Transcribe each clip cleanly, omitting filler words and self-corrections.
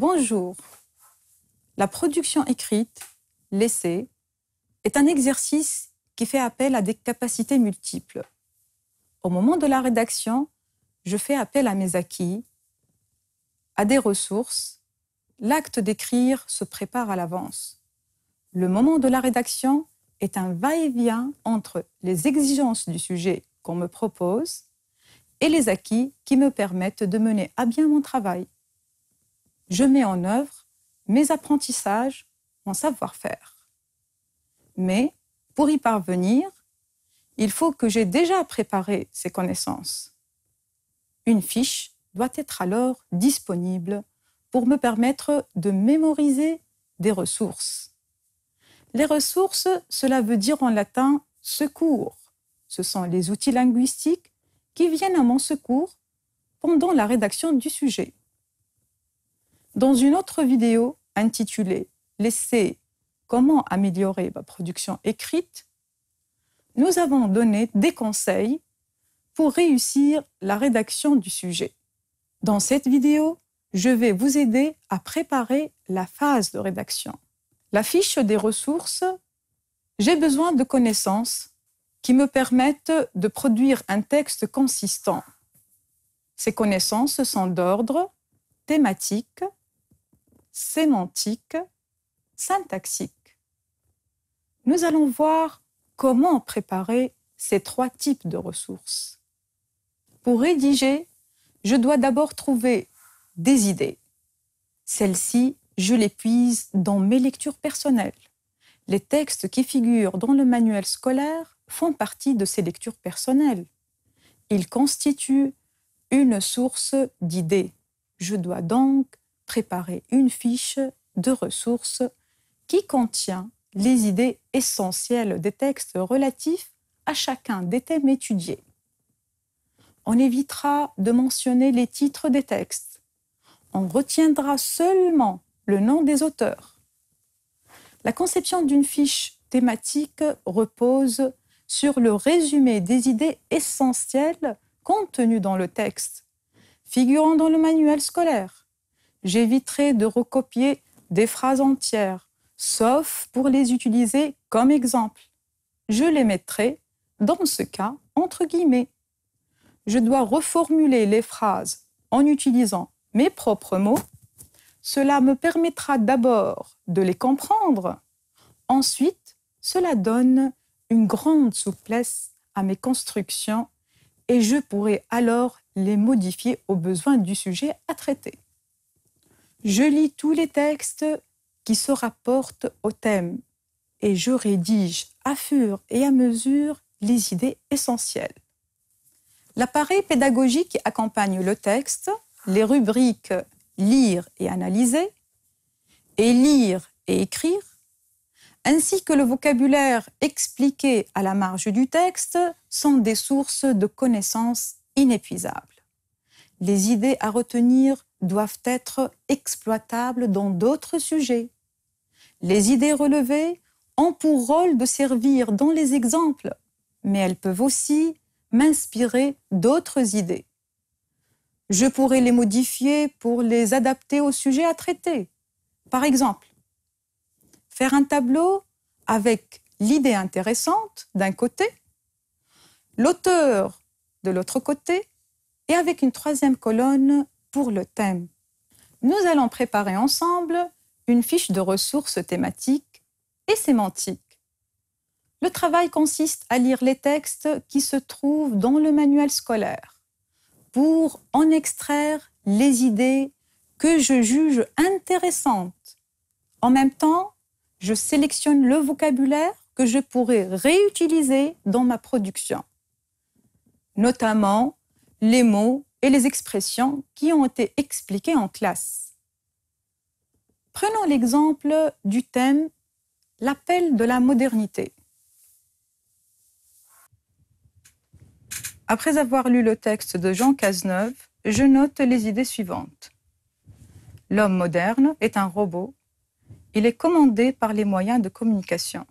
Bonjour. La production écrite, l'essai, est un exercice qui fait appel à des capacités multiples. Au moment de la rédaction, je fais appel à mes acquis, à des ressources. L'acte d'écrire se prépare à l'avance. Le moment de la rédaction est un va-et-vient entre les exigences du sujet qu'on me propose et les acquis qui me permettent de mener à bien mon travail. Je mets en œuvre mes apprentissages, mon savoir-faire. Mais pour y parvenir, il faut que j'ai déjà préparé ces connaissances. Une fiche doit être alors disponible pour me permettre de mémoriser des ressources. Les ressources, cela veut dire en latin « secours ». Ce sont les outils linguistiques qui viennent à mon secours pendant la rédaction du sujet. Dans une autre vidéo intitulée « L'essai, comment améliorer ma production écrite », nous avons donné des conseils pour réussir la rédaction du sujet. Dans cette vidéo, je vais vous aider à préparer la phase de rédaction. La fiche des ressources, j'ai besoin de connaissances qui me permettent de produire un texte consistant. Ces connaissances sont d'ordre thématique, sémantique, syntaxique. Nous allons voir comment préparer ces trois types de ressources. Pour rédiger, je dois d'abord trouver des idées. Celles-ci, je les puise dans mes lectures personnelles. Les textes qui figurent dans le manuel scolaire font partie de ces lectures personnelles. Ils constituent une source d'idées. Je dois donc préparer une fiche de ressources qui contient les idées essentielles des textes relatifs à chacun des thèmes étudiés. On évitera de mentionner les titres des textes. On retiendra seulement le nom des auteurs. La conception d'une fiche thématique repose sur le résumé des idées essentielles contenues dans le texte, figurant dans le manuel scolaire. J'éviterai de recopier des phrases entières, sauf pour les utiliser comme exemple. Je les mettrai, dans ce cas, entre guillemets. Je dois reformuler les phrases en utilisant mes propres mots. Cela me permettra d'abord de les comprendre. Ensuite, cela donne une grande souplesse à mes constructions et je pourrai alors les modifier aux besoins du sujet à traiter. Je lis tous les textes qui se rapportent au thème et je rédige à fur et à mesure les idées essentielles. L'appareil pédagogique qui accompagne le texte, les rubriques « Lire et analyser » et « Lire et écrire », ainsi que le vocabulaire expliqué à la marge du texte sont des sources de connaissances inépuisables. Les idées à retenir doivent être exploitables dans d'autres sujets. Les idées relevées ont pour rôle de servir dans les exemples, mais elles peuvent aussi m'inspirer d'autres idées. Je pourrais les modifier pour les adapter au sujet à traiter. Par exemple, faire un tableau avec l'idée intéressante d'un côté, l'auteur de l'autre côté et avec une troisième colonne pour le thème. Nous allons préparer ensemble une fiche de ressources thématiques et sémantiques. Le travail consiste à lire les textes qui se trouvent dans le manuel scolaire pour en extraire les idées que je juge intéressantes. En même temps, je sélectionne le vocabulaire que je pourrais réutiliser dans ma production, notamment les mots et les expressions qui ont été expliquées en classe. Prenons l'exemple du thème « L'appel de la modernité ». Après avoir lu le texte de Jean Cazeneuve, je note les idées suivantes. L'homme moderne est un robot. Il est commandé par les moyens de communication.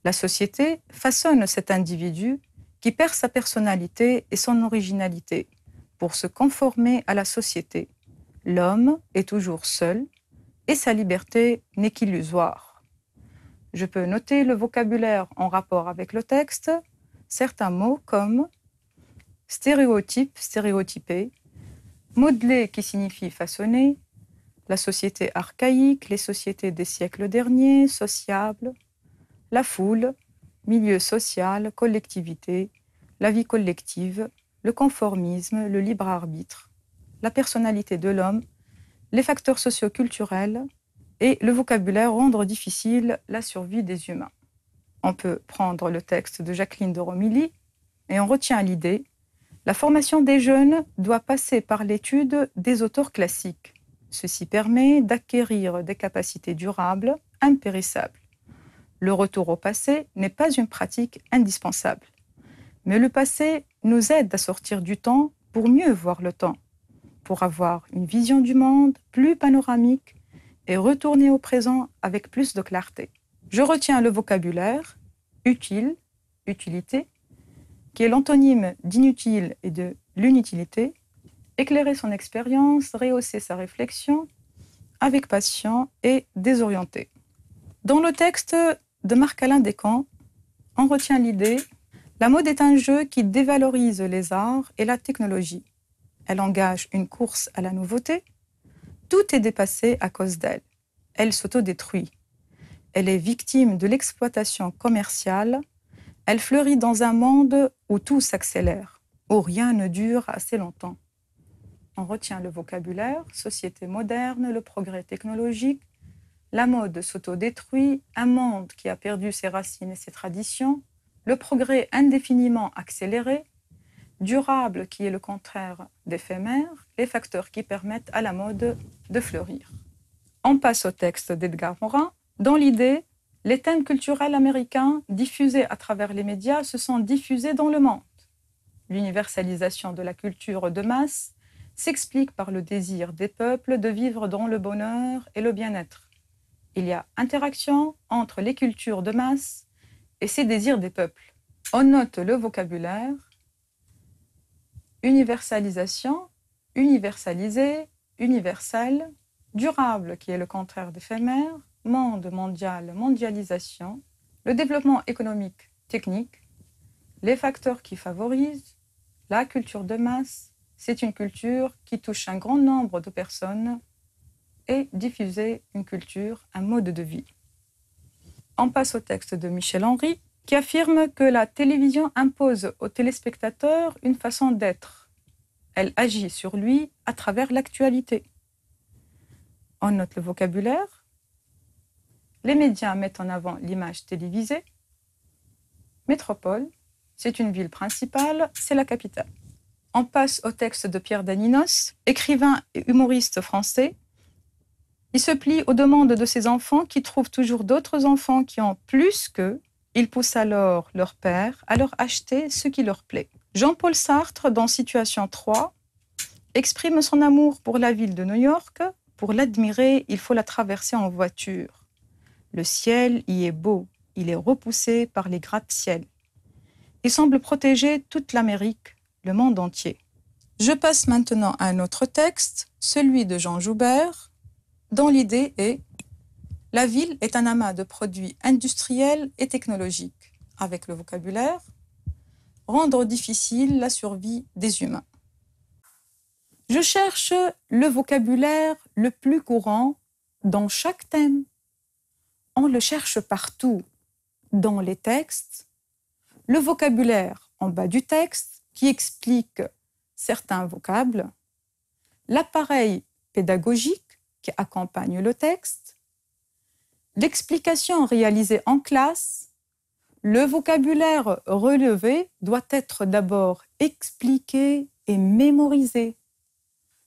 La société façonne cet individu qui perd sa personnalité et son originalité pour se conformer à la société, L'homme est toujours seul et sa liberté n'est qu'illusoire. Je peux noter le vocabulaire en rapport avec le texte, certains mots comme stéréotype, stéréotypé, modeler qui signifie façonner, la société archaïque, les sociétés des siècles derniers, sociable, la foule, milieu social, collectivité, la vie collective, le conformisme, le libre arbitre, la personnalité de l'homme, les facteurs socio-culturels et le vocabulaire rendre difficile la survie des humains. On peut prendre le texte de Jacqueline de Romilly et on retient l'idée: la formation des jeunes doit passer par l'étude des auteurs classiques. Ceci permet d'acquérir des capacités durables, impérissables. Le retour au passé n'est pas une pratique indispensable. Mais le passé nous aide à sortir du temps pour mieux voir le temps, pour avoir une vision du monde plus panoramique et retourner au présent avec plus de clarté. Je retiens le vocabulaire utile, utilité, qui est l'antonyme d'inutile et de l'inutilité, éclairer son expérience, rehausser sa réflexion, avec passion et désorienté. Dans le texte de Marc-Alain Descamps, on retient l'idée: la mode est un jeu qui dévalorise les arts et la technologie. Elle engage une course à la nouveauté. Tout est dépassé à cause d'elle. Elle s'autodétruit. Elle est victime de l'exploitation commerciale. Elle fleurit dans un monde où tout s'accélère, où rien ne dure assez longtemps. On retient le vocabulaire, société moderne, le progrès technologique. La mode s'autodétruit, un monde qui a perdu ses racines et ses traditions, le progrès indéfiniment accéléré, durable qui est le contraire d'éphémère, les facteurs qui permettent à la mode de fleurir. On passe au texte d'Edgar Morin. Dans l'idée, les thèmes culturels américains diffusés à travers les médias se sont diffusés dans le monde. L'universalisation de la culture de masse s'explique par le désir des peuples de vivre dans le bonheur et le bien-être. Il y a interaction entre les cultures de masse et ces désirs des peuples. On note le vocabulaire: universalisation, universalisé, universel, durable qui est le contraire d'éphémère, monde mondial, mondialisation, le développement économique, technique, les facteurs qui favorisent, la culture de masse, c'est une culture qui touche un grand nombre de personnes et diffuser une culture, un mode de vie. On passe au texte de Michel Henry, qui affirme que la télévision impose aux téléspectateurs une façon d'être. Elle agit sur lui à travers l'actualité. On note le vocabulaire. Les médias mettent en avant l'image télévisée. Métropole, c'est une ville principale, c'est la capitale. On passe au texte de Pierre Daninos, écrivain et humoriste français. Il se plie aux demandes de ses enfants qui trouvent toujours d'autres enfants qui ont plus qu'eux. Il pousse alors leur père à leur acheter ce qui leur plaît. Jean-Paul Sartre, dans Situation 3, exprime son amour pour la ville de New York. Pour l'admirer, il faut la traverser en voiture. Le ciel y est beau, il est repoussé par les gratte-ciel. Il semble protéger toute l'Amérique, le monde entier. Je passe maintenant à un autre texte, celui de Jean Joubert, dont l'idée est: la ville est un amas de produits industriels et technologiques, avec le vocabulaire, rendre difficile la survie des humains. Je cherche le vocabulaire le plus courant dans chaque thème. On le cherche partout, dans les textes. Le vocabulaire en bas du texte qui explique certains vocables, l'appareil pédagogique qui accompagne le texte, l'explication réalisée en classe. Le vocabulaire relevé doit être d'abord expliqué et mémorisé.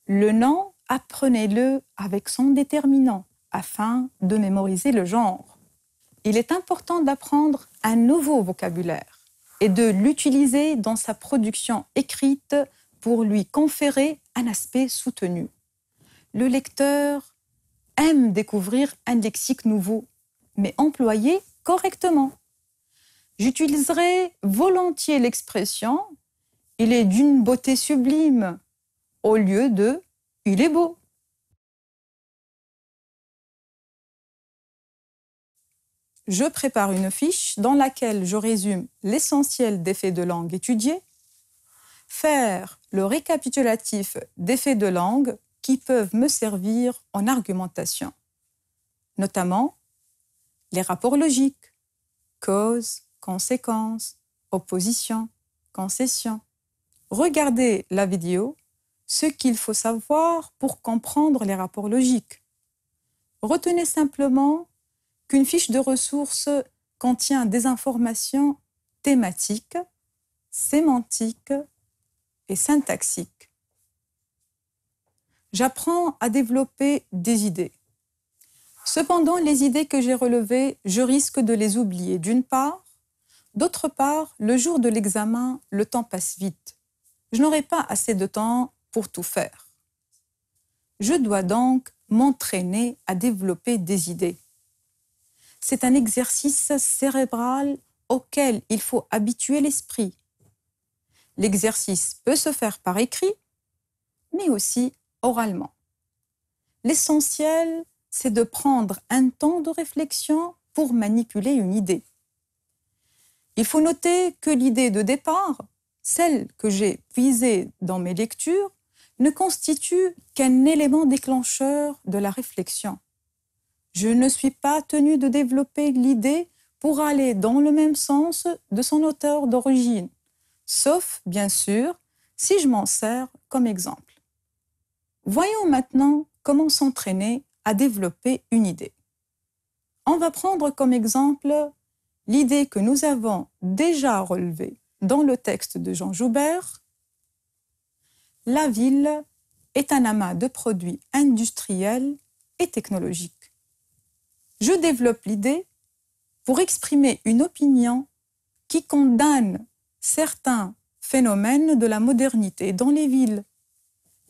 Le nom, apprenez-le avec son déterminant afin de mémoriser le genre. Il est important d'apprendre un nouveau vocabulaire et de l'utiliser dans sa production écrite pour lui conférer un aspect soutenu. Le lecteur aime découvrir un lexique nouveau, mais employé correctement. J'utiliserai volontiers l'expression « il est d'une beauté sublime » au lieu de « il est beau ». je prépare une fiche dans laquelle je résume l'essentiel des faits de langue étudiés, faire le récapitulatif des faits de langue qui peuvent me servir en argumentation, notamment les rapports logiques, cause, conséquence, opposition, concession. Regardez la vidéo, ce qu'il faut savoir pour comprendre les rapports logiques. Retenez simplement qu'une fiche de ressources contient des informations thématiques, sémantiques et syntaxiques. J'apprends à développer des idées. Cependant, les idées que j'ai relevées, je risque de les oublier d'une part. D'autre part, le jour de l'examen, le temps passe vite. Je n'aurai pas assez de temps pour tout faire. Je dois donc m'entraîner à développer des idées. C'est un exercice cérébral auquel il faut habituer l'esprit. L'exercice peut se faire par écrit, mais aussi oralement. L'essentiel, c'est de prendre un temps de réflexion pour manipuler une idée. Il faut noter que l'idée de départ, celle que j'ai puisée dans mes lectures, ne constitue qu'un élément déclencheur de la réflexion. Je ne suis pas tenue de développer l'idée pour aller dans le même sens de son auteur d'origine, sauf, bien sûr, si je m'en sers comme exemple. Voyons maintenant comment s'entraîner à développer une idée. On va prendre comme exemple l'idée que nous avons déjà relevée dans le texte de Jean Joubert. La ville est un amas de produits industriels et technologiques. Je développe l'idée pour exprimer une opinion qui condamne certains phénomènes de la modernité dans les villes.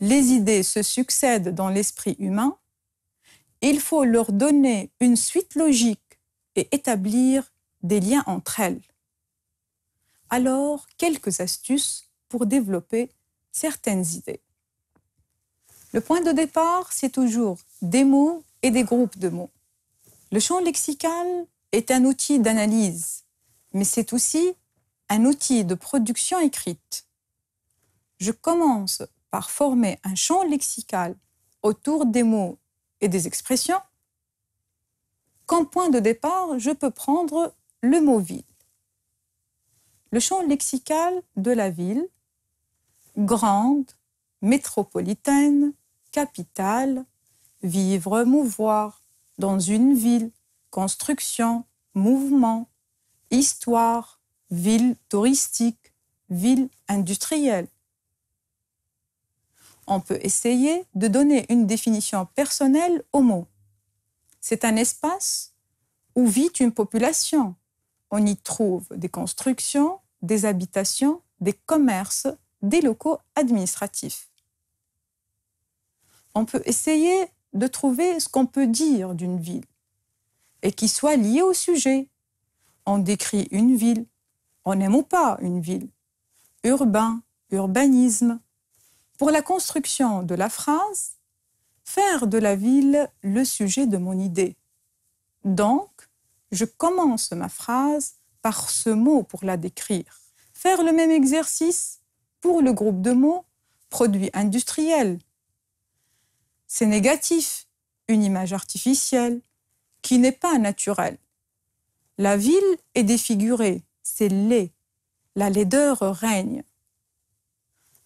Les idées se succèdent dans l'esprit humain. Il faut leur donner une suite logique et établir des liens entre elles. Alors, quelques astuces pour développer certaines idées. Le point de départ, c'est toujours des mots et des groupes de mots. Le champ lexical est un outil d'analyse, mais c'est aussi un outil de production écrite. Je commence par former un champ lexical autour des mots et des expressions. Comme point de départ, je peux prendre le mot ville. Le champ lexical de la ville, grande, métropolitaine, capitale, vivre, mouvoir, dans une ville, construction, mouvement, histoire, ville touristique, ville industrielle. On peut essayer de donner une définition personnelle au mot. C'est un espace où vit une population. On y trouve des constructions, des habitations, des commerces, des locaux administratifs. On peut essayer de trouver ce qu'on peut dire d'une ville et qui soit lié au sujet. On décrit une ville, on aime ou pas une ville. Urbain, urbanisme. Pour la construction de la phrase, faire de la ville le sujet de mon idée. Donc, je commence ma phrase par ce mot pour la décrire. Faire le même exercice pour le groupe de mots produits industriels. C'est négatif, une image artificielle qui n'est pas naturelle. La ville est défigurée, c'est laid. La laideur règne.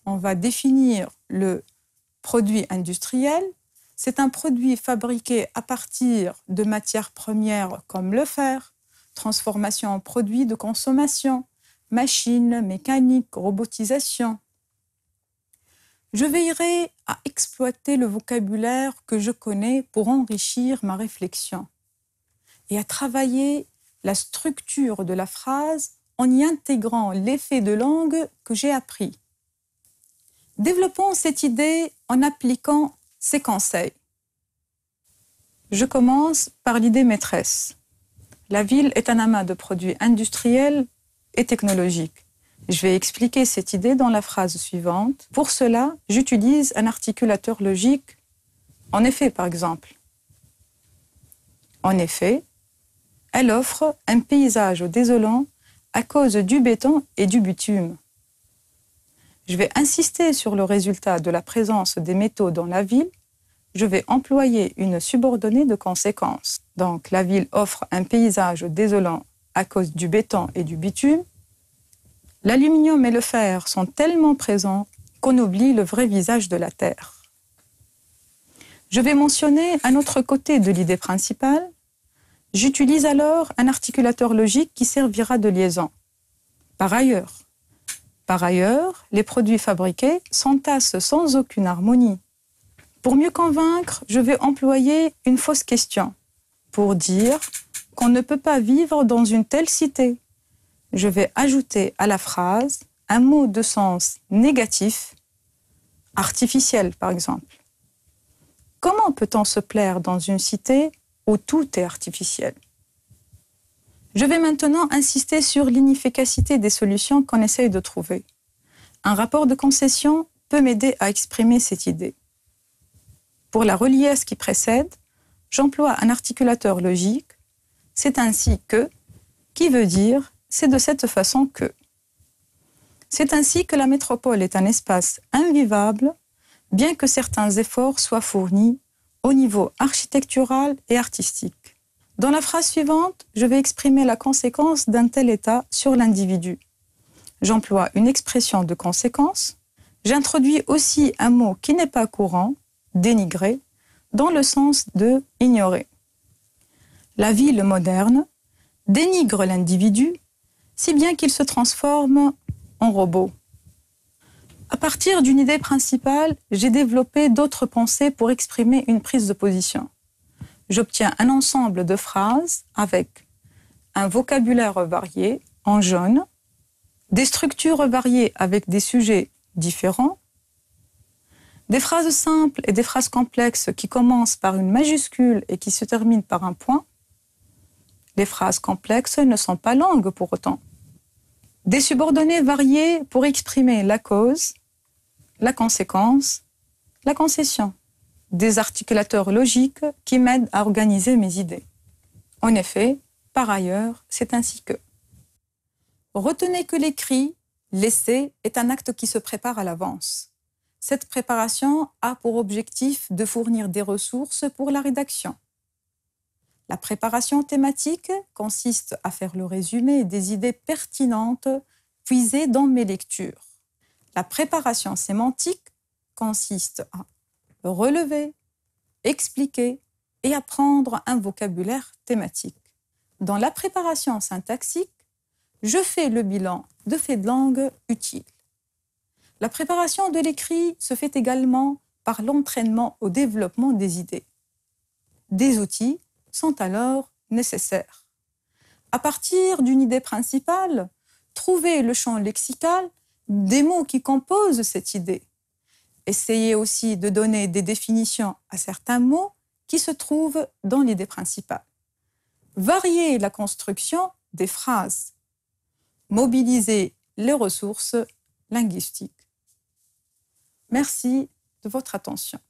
On va définir le produit industriel. C'est un produit fabriqué à partir de matières premières comme le fer, transformation en produit de consommation, machines, mécanique, robotisation. Je veillerai à exploiter le vocabulaire que je connais pour enrichir ma réflexion et à travailler la structure de la phrase en y intégrant l'effet de langue que j'ai appris. Développons cette idée en appliquant ces conseils. Je commence par l'idée maîtresse. La ville est un amas de produits industriels et technologiques. Je vais expliquer cette idée dans la phrase suivante. Pour cela, j'utilise un articulateur logique. En effet, par exemple. En effet, Elle offre un paysage désolant à cause du béton et du bitume. Je vais insister sur le résultat de la présence des métaux dans la ville. Je vais employer une subordonnée de conséquence. Donc, la ville offre un paysage désolant à cause du béton et du bitume. L'aluminium et le fer sont tellement présents qu'on oublie le vrai visage de la Terre. Je vais mentionner un autre côté de l'idée principale. J'utilise alors un articulateur logique qui servira de liaison. Par ailleurs, les produits fabriqués s'entassent sans aucune harmonie. Pour mieux convaincre, je vais employer une fausse question pour dire qu'on ne peut pas vivre dans une telle cité. Je vais ajouter à la phrase un mot de sens négatif, artificiel par exemple. Comment peut-on se plaire dans une cité où tout est artificiel? Je vais maintenant insister sur l'inefficacité des solutions qu'on essaye de trouver. Un rapport de concession peut m'aider à exprimer cette idée. Pour la relier à ce qui précède, j'emploie un articulateur logique, c'est ainsi que, qui veut dire c'est de cette façon que. C'est ainsi que la métropole est un espace invivable, bien que certains efforts soient fournis au niveau architectural et artistique. Dans la phrase suivante, je vais exprimer la conséquence d'un tel état sur l'individu. J'emploie une expression de conséquence. J'introduis aussi un mot qui n'est pas courant, dénigrer, dans le sens de ignorer. La ville moderne dénigre l'individu, si bien qu'il se transforme en robot. À partir d'une idée principale, j'ai développé d'autres pensées pour exprimer une prise de position. J'obtiens un ensemble de phrases avec un vocabulaire varié, en jaune, des structures variées avec des sujets différents, des phrases simples et des phrases complexes qui commencent par une majuscule et qui se terminent par un point. Les phrases complexes ne sont pas longues pour autant. Des subordonnées variées pour exprimer la cause, la conséquence, la concession. Des articulateurs logiques qui m'aident à organiser mes idées. En effet, par ailleurs, c'est ainsi que. Retenez que l'écrit, l'essai, est un acte qui se prépare à l'avance. Cette préparation a pour objectif de fournir des ressources pour la rédaction. La préparation thématique consiste à faire le résumé des idées pertinentes puisées dans mes lectures. La préparation sémantique consiste à relever, expliquer et apprendre un vocabulaire thématique. Dans la préparation syntaxique, je fais le bilan de faits de langue utiles. La préparation de l'écrit se fait également par l'entraînement au développement des idées. Des outils sont alors nécessaires. À partir d'une idée principale, trouvez le champ lexical des mots qui composent cette idée. Essayez aussi de donner des définitions à certains mots qui se trouvent dans l'idée principale. Variez la construction des phrases. Mobilisez les ressources linguistiques. Merci de votre attention.